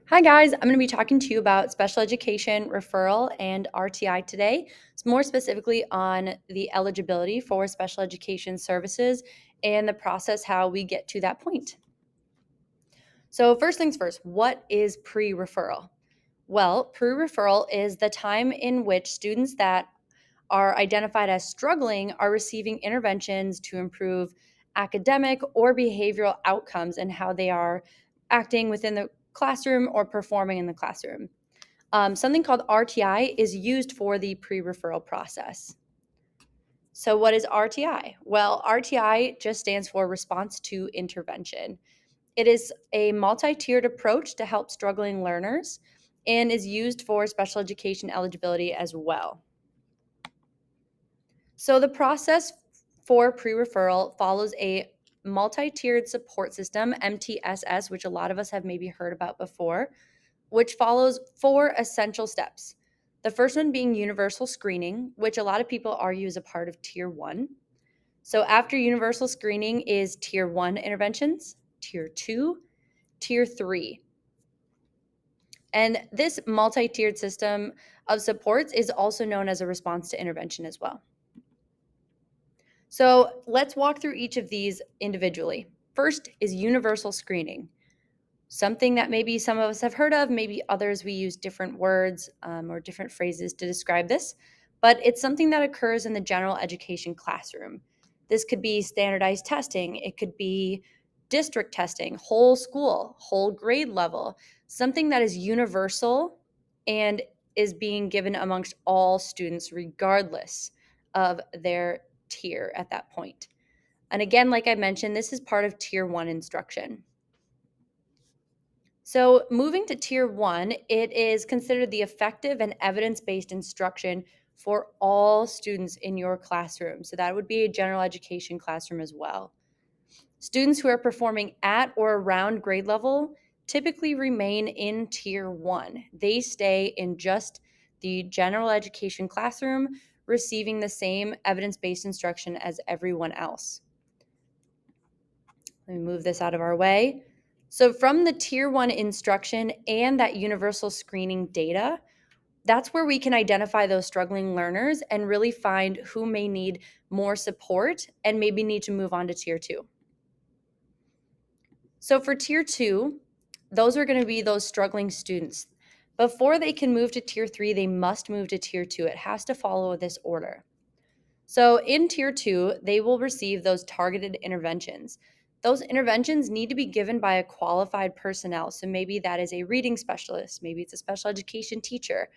Hi, guys. I'm going to be talking to you about special education referral and RTI today. It's more specifically on the eligibility for special education services and the process how we get to that point. So, first things first, what is pre referral? Well, pre referral is the time in which students that are identified as struggling are receiving interventions to improve academic or behavioral outcomes and how they are acting within the classroom or performing in the classroom. Something called RTI is used for the pre referral process. So, what is RTI? Well, RTI just stands for Response to Intervention. It is a multi tiered approach to help struggling learners and is used for special education eligibility as well. So, the process for pre referral follows a multi tiered support system, MTSS, which a lot of us have maybe heard about before, which follows four essential steps. The first one being universal screening, which a lot of people argue is a part of tier one. So after universal screening is tier one interventions, tier two, tier three. And this multi tiered system of supports is also known as a response to intervention as well. So let's walk through each of these individually. First is universal screening. Something that maybe some of us have heard of, maybe others we use different words or different phrases to describe this, but it's something that occurs in the general education classroom. This could be standardized testing, it could be district testing, whole school, whole grade level, something that is universal and is being given amongst all students, regardless of their tier at that point. And again, like I mentioned, this is part of tier one instruction. So, moving to tier one, it is considered the effective and evidence based instruction for all students in your classroom. So, that would be a general education classroom as well. Students who are performing at or around grade level typically remain in tier one. They stay in just the general education classroom, receiving the same evidence based instruction as everyone else. Let me move this out of our way. So, from the tier one instruction and that universal screening data, that's where we can identify those struggling learners and really find who may need more support and maybe need to move on to tier two. So, for tier two, those are going to be those struggling students. Before they can move to tier three, they must move to tier two. It has to follow this order. So in tier two, they will receive those targeted interventions. Those interventions need to be given by a qualified personnel. So maybe that is a reading specialist, maybe it's a special education teacher,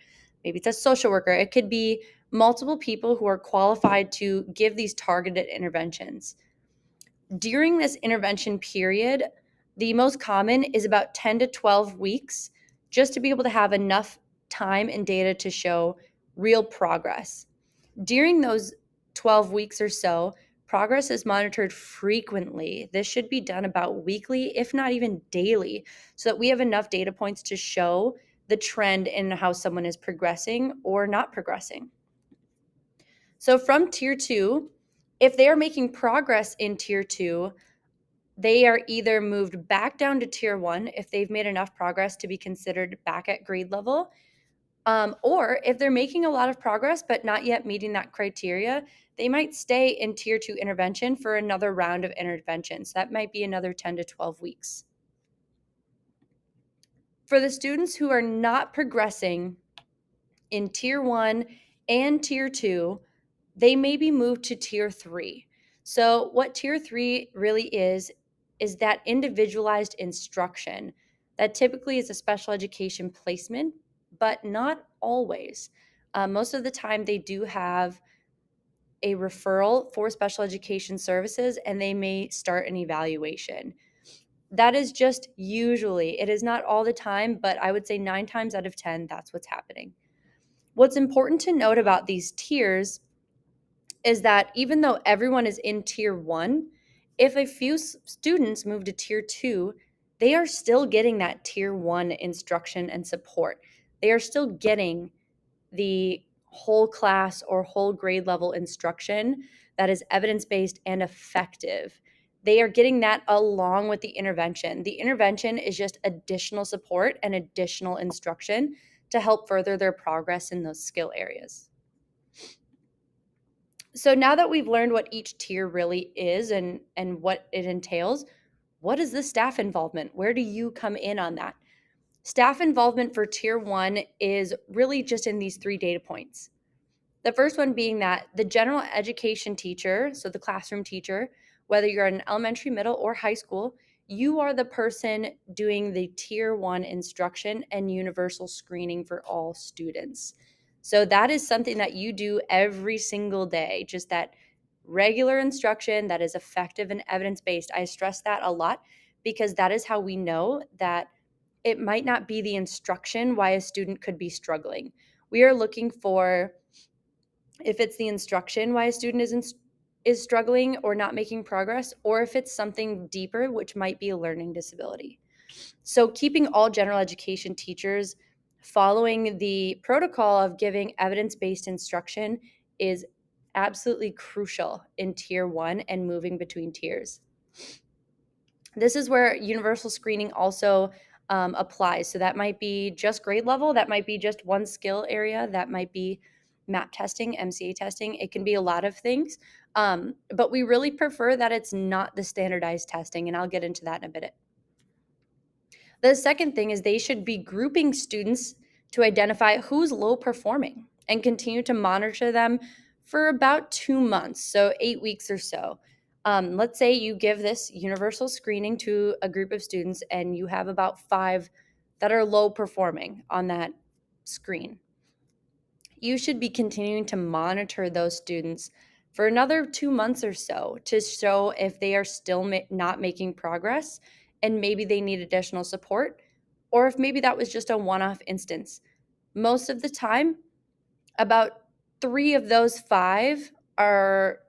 maybe it's a social worker. It could be multiple people who are qualified to give these targeted interventions. During this intervention period, the most common is about 10 to 12 weeks just to be able to have enough time and data to show real progress. During those 12 weeks or so, progress is monitored frequently. This should be done about weekly, if not even daily, so that we have enough data points to show the trend in how someone is progressing or not progressing. So, from tier two, if they are making progress in tier two, they are either moved back down to tier one if they've made enough progress to be considered back at grade level. Or if they're making a lot of progress but not yet meeting that criteria, they might stay in tier two intervention for another round of intervention. So that might be another 10 to 12 weeks. For the students who are not progressing in tier one and tier two, they may be moved to tier three. So, what tier three really is that individualized instruction that typically is a special education placement, but not always. Most of the time, they do have a referral for special education services and they may start an evaluation. That is just usually, it is not all the time, but I would say 9 times out of 10, that's what's happening. What's important to note about these tiers is that even though everyone is in tier one, if a few students move to tier two, they are still getting that tier one instruction and support. They are still getting the whole class or whole grade level instruction that is evidence based and effective. They are getting that along with the intervention. The intervention is just additional support and additional instruction to help further their progress in those skill areas. So now that we've learned what each tier really is and what it entails, what is the staff involvement? Where do you come in on that? Staff involvement for tier 1 is really just in these 3 data points. The first one being that the general education teacher, so the classroom teacher, whether you're in elementary, middle, or high school, you are the person doing the tier 1 instruction and universal screening for all students. So that is something that you do every single day, just that regular instruction that is effective and evidence-based. I stress that a lot because that is how we know that it might not be the instruction why a student could be struggling. We are looking for if it's the instruction why a student is struggling or not making progress, or if it's something deeper, which might be a learning disability. So keeping all general education teachers following the protocol of giving evidence-based instruction is absolutely crucial in tier 1 and moving between tiers. This is where universal screening also applies. So that might be just grade level, that might be just one skill area, that might be MAP testing, MCA testing. It can be a lot of things, but we really prefer that it's not the standardized testing, and I'll get into that in a bit. The second thing is they should be grouping students to identify who's low performing and continue to monitor them for about 2 months, so 8 weeks or so. Let's say you give this universal screening to a group of students and you have about 5 that are low performing on that screen. You should be continuing to monitor those students for another 2 months or so to show if they are still not making progress and maybe they need additional support, or if maybe that was just a one-off instance. Most of the time, about 3 of those 5 are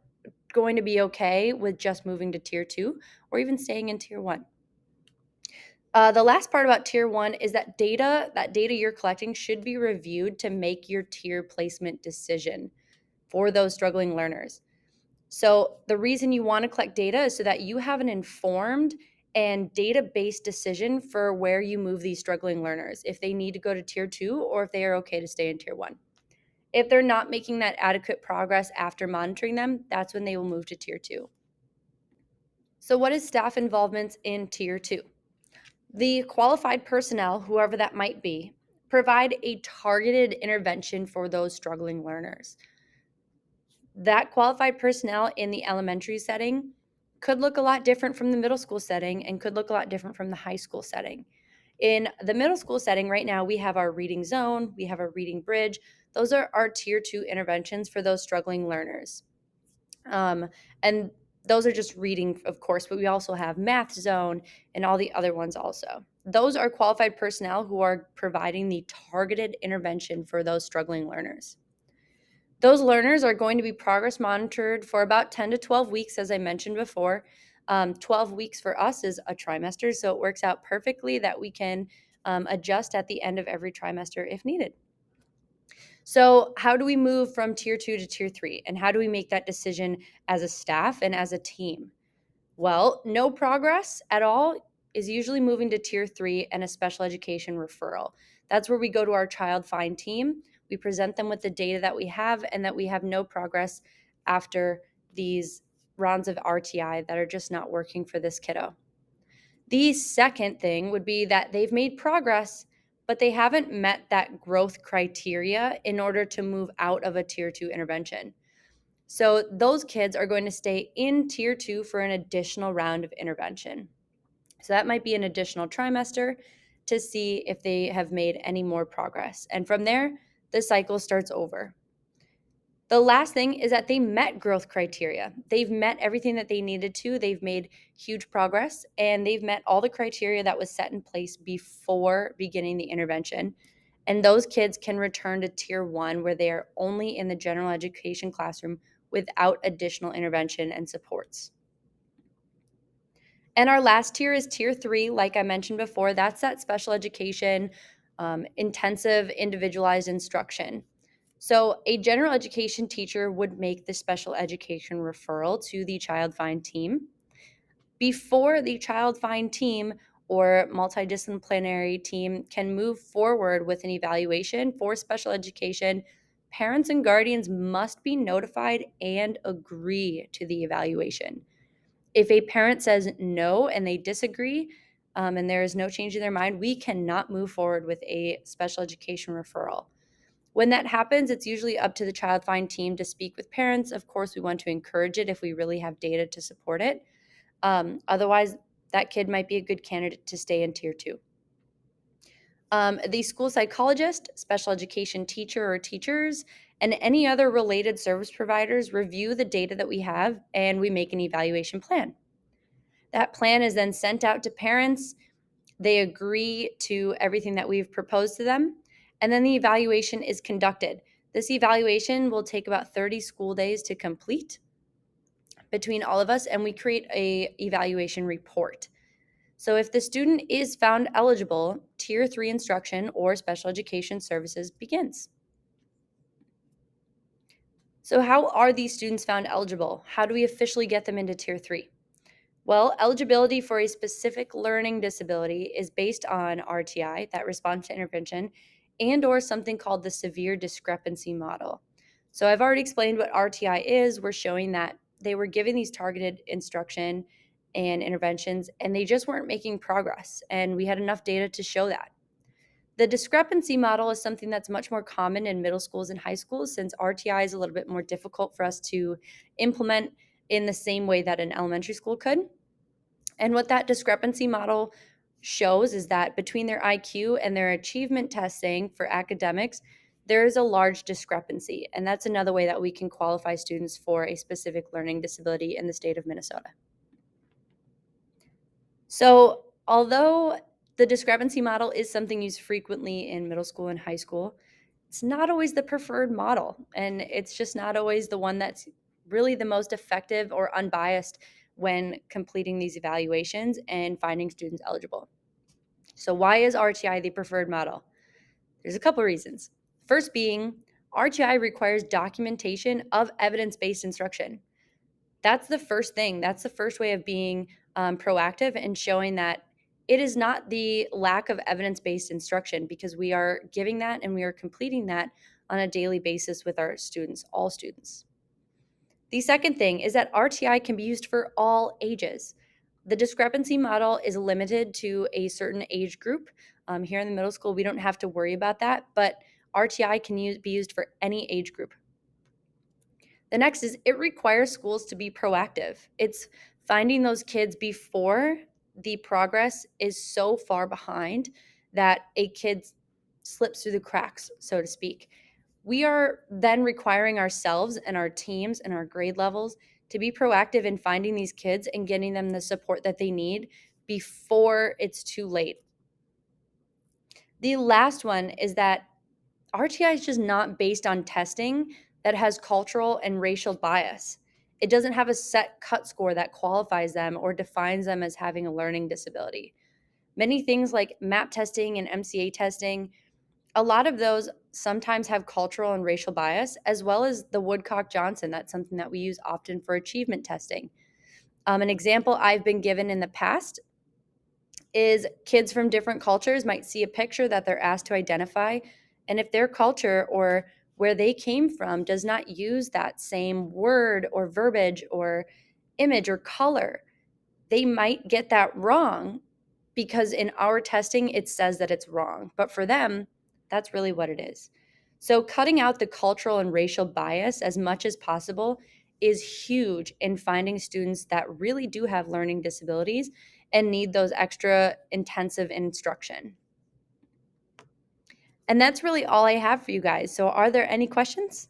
going to be okay with just moving to tier 2 or even staying in tier 1. The last part about tier 1 is that data you're collecting should be reviewed to make your tier placement decision for those struggling learners. So the reason you want to collect data is so that you have an informed and data-based decision for where you move these struggling learners, if they need to go to tier 2 or if they are okay to stay in tier 1. If they're not making that adequate progress after monitoring them, that's when they will move to tier 2. So what is staff involvement in tier 2? The qualified personnel, whoever that might be, provide a targeted intervention for those struggling learners. That qualified personnel in the elementary setting could look a lot different from the middle school setting and could look a lot different from the high school setting. In the middle school setting right now, we have our reading zone, we have our reading bridge. Those are our tier 2 interventions for those struggling learners. And those are just reading, of course, but we also have math zone and all the other ones also. Those are qualified personnel who are providing the targeted intervention for those struggling learners. Those learners are going to be progress monitored for about 10 to 12 weeks, as I mentioned before. 12 weeks for us is a trimester, so it works out perfectly that we can adjust at the end of every trimester if needed. So how do we move from tier 2 to tier 3? And how do we make that decision as a staff and as a team? Well, no progress at all is usually moving to tier 3 and a special education referral. That's where we go to our child find team. We present them with the data that we have and that we have no progress after these rounds of RTI that are just not working for this kiddo. The second thing would be that they've made progress, but they haven't met that growth criteria in order to move out of a tier 2 intervention. So those kids are going to stay in tier 2 for an additional round of intervention. So that might be an additional trimester to see if they have made any more progress. And from there, the cycle starts over. The last thing is that they met growth criteria. They've met everything that they needed to. They've made huge progress, and they've met all the criteria that was set in place before beginning the intervention. And those kids can return to tier 1 where they are only in the general education classroom without additional intervention and supports. And our last tier is tier 3, like I mentioned before. That's that special education, intensive individualized instruction. So a general education teacher would make the special education referral to the child find team. Before the child find team or multidisciplinary team can move forward with an evaluation for special education, parents and guardians must be notified and agree to the evaluation. If a parent says no and they disagree, and there is no change in their mind, we cannot move forward with a special education referral. When that happens, it's usually up to the child find team to speak with parents. Of course, we want to encourage it if we really have data to support it. Otherwise, that kid might be a good candidate to stay in tier two. The school psychologist, special education teacher or teachers, and any other related service providers review the data that we have and we make an evaluation plan. That plan is then sent out to parents. They agree to everything that we've proposed to them, and then the evaluation is conducted. This evaluation will take about 30 school days to complete between all of us, and we create a evaluation report. So if the student is found eligible, Tier 3 instruction or special education services begins. So how are these students found eligible? How do we officially get them into Tier 3? Well, eligibility for a specific learning disability is based on RTI, that response to intervention, and or something called the severe discrepancy model. So I've already explained what RTI is. We're showing that they were given these targeted instruction and interventions, and they just weren't making progress. And we had enough data to show that. The discrepancy model is something that's much more common in middle schools and high schools, since RTI is a little bit more difficult for us to implement in the same way that an elementary school could. And what that discrepancy model shows is that between their IQ and their achievement testing for academics, there is a large discrepancy. And that's another way that we can qualify students for a specific learning disability in the state of Minnesota. So, although the discrepancy model is something used frequently in middle school and high school, it's not always the preferred model. And it's just not always the one that's really the most effective or unbiased when completing these evaluations and finding students eligible. So, why is RTI the preferred model? There's a couple reasons. First being, RTI requires documentation of evidence-based instruction. That's the first thing. That's the first way of being proactive and showing that it is not the lack of evidence-based instruction, because we are giving that and we are completing that on a daily basis with our students, all students. The second thing is that RTI can be used for all ages. The discrepancy model is limited to a certain age group. Here in the middle school, we don't have to worry about that, but RTI can be used for any age group. The next is it requires schools to be proactive. It's finding those kids before the progress is so far behind that a kid slips through the cracks, so to speak. We are then requiring ourselves and our teams and our grade levels to be proactive in finding these kids and getting them the support that they need before it's too late. The last one is that RTI is just not based on testing that has cultural and racial bias. It doesn't have a set cut score that qualifies them or defines them as having a learning disability. Many things like MAP testing and MCA testing, a lot of those sometimes have cultural and racial bias, as well as the Woodcock-Johnson. That's something that we use often for achievement testing. An example I've been given in the past is kids from different cultures might see a picture that they're asked to identify, and if their culture or where they came from does not use that same word or verbiage or image or color, they might get that wrong, because in our testing it says that it's wrong, but for them that's really what it is. So cutting out the cultural and racial bias as much as possible is huge in finding students that really do have learning disabilities and need those extra intensive instruction. And that's really all I have for you guys. So are there any questions?